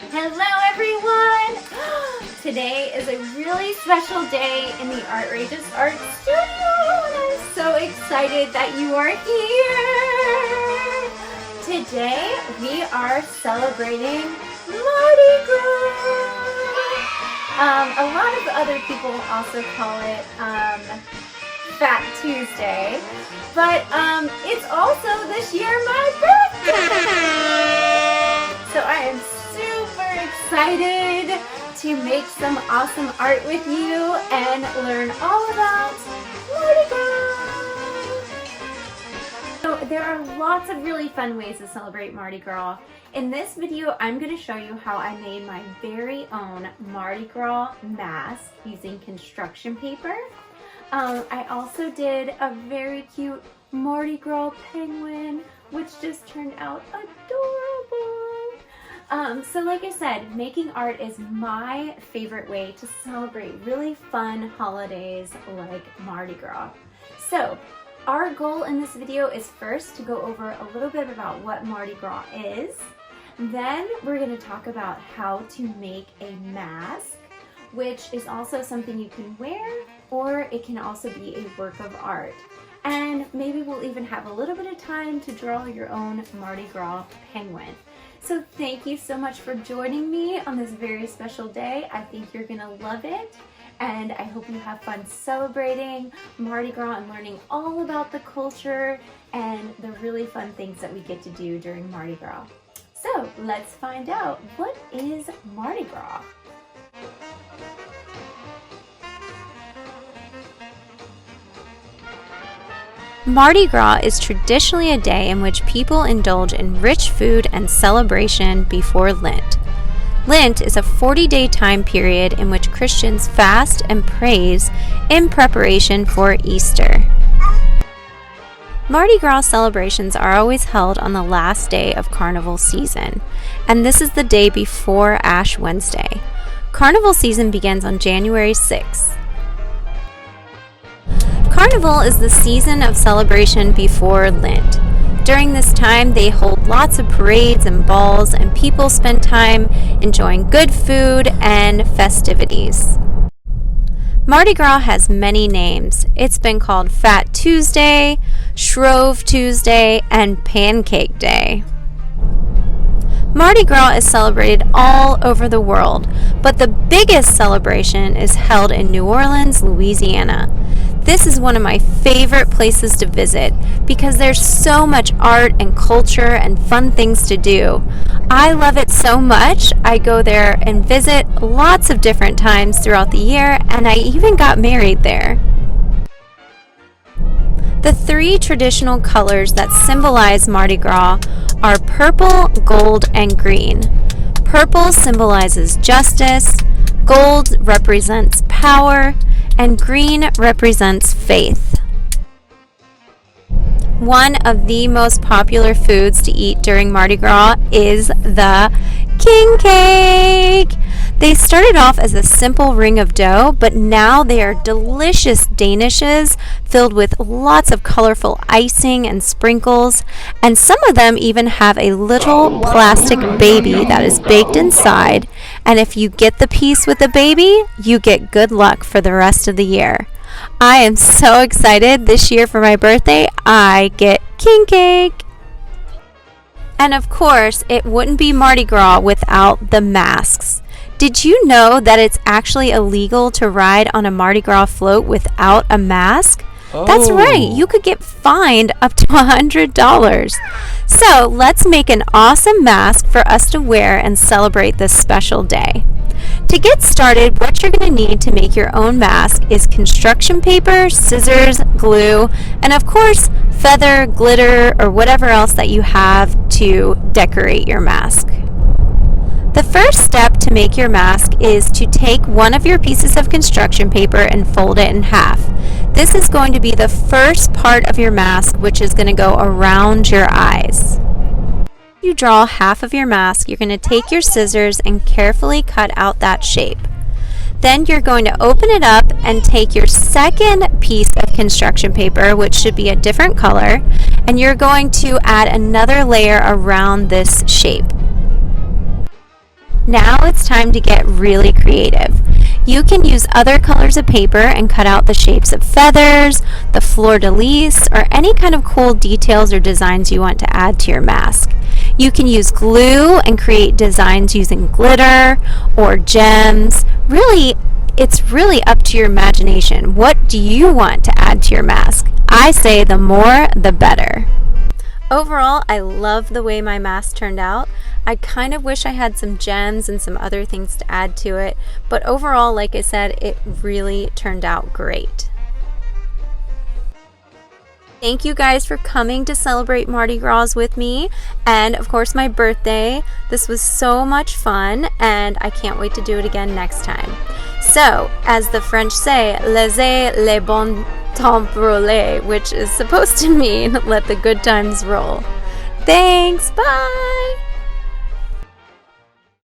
Hello everyone! Today is a really special day in the Outrageous Art Studio and I'm so excited that you are here! Today we are celebrating Mardi Gras! A lot of other people also call it Fat Tuesday, but it's also this year my birthday! So I am super excited to make some awesome art with you and learn all about Mardi Gras. So there are lots of really fun ways to celebrate Mardi Gras. In this video, I'm going to show you how I made my very own Mardi Gras mask using construction paper. I also did a very cute Mardi Gras penguin, which just turned out adorable. So like I said, making art is my favorite way to celebrate really fun holidays like Mardi Gras. So our goal in this video is first to go over a little bit about what Mardi Gras is. Then we're going to talk about how to make a mask, which is also something you can wear, or it can also be a work of art. And maybe we'll even have a little bit of time to draw your own Mardi Gras penguin. So thank you so much for joining me on this very special day. I think you're gonna love it. And I hope you have fun celebrating Mardi Gras and learning all about the culture and the really fun things that we get to do during Mardi Gras. So let's find out, what is Mardi Gras? Mardi Gras is traditionally a day in which people indulge in rich food and celebration before Lent. Lent is a 40-day time period in which Christians fast and praise in preparation for Easter. Mardi Gras celebrations are always held on the last day of Carnival season, and this is the day before Ash Wednesday. Carnival season begins on January 6th. Carnival is the season of celebration before Lent. During this time, they hold lots of parades and balls, and people spend time enjoying good food and festivities. Mardi Gras has many names. It's been called Fat Tuesday, Shrove Tuesday, and Pancake Day. Mardi Gras is celebrated all over the world, but the biggest celebration is held in New Orleans, Louisiana. This is one of my favorite places to visit because there's so much art and culture and fun things to do. I love it so much. I go there and visit lots of different times throughout the year, and I even got married there. The three traditional colors that symbolize Mardi Gras are purple, gold, and green. Purple symbolizes justice, gold represents power, and green represents faith. One of the most popular foods to eat during Mardi Gras is the king cake. They started off as a simple ring of dough, but now they are delicious danishes filled with lots of colorful icing and sprinkles, and some of them even have a little plastic baby that is baked inside, and if you get the piece with the baby, you get good luck for the rest of the year. I am so excited. This year for my birthday, I get king cake. And of course, it wouldn't be Mardi Gras without the masks. Did you know that it's actually illegal to ride on a Mardi Gras float without a mask? Oh. That's right, you could get fined up to $100. So let's make an awesome mask for us to wear and celebrate this special day. To get started, what you're going to need to make your own mask is construction paper, scissors, glue, and of course, feather, glitter, or whatever else that you have to decorate your mask. The first step to make your mask is to take one of your pieces of construction paper and fold it in half. This is going to be the first part of your mask, which is going to go around your eyes. You draw half of your mask, you're going to take your scissors and carefully cut out that shape. Then you're going to open it up and take your second piece of construction paper, which should be a different color, and you're going to add another layer around this shape. Now it's time to get really creative. You can use other colors of paper and cut out the shapes of feathers, the fleur-de-lis, or any kind of cool details or designs you want to add to your mask. You can use glue and create designs using glitter or gems. Really, it's really up to your imagination. What do you want to add to your mask? I say the more, the better. Overall, I love the way my mask turned out. I kind of wish I had some gems and some other things to add to it, but overall, like I said, it really turned out great. Thank you guys for coming to celebrate Mardi Gras with me, and of course my birthday. This was so much fun, and I can't wait to do it again next time. So, as the French say, laissez les bons temps rouler, which is supposed to mean let the good times roll. Thanks, bye!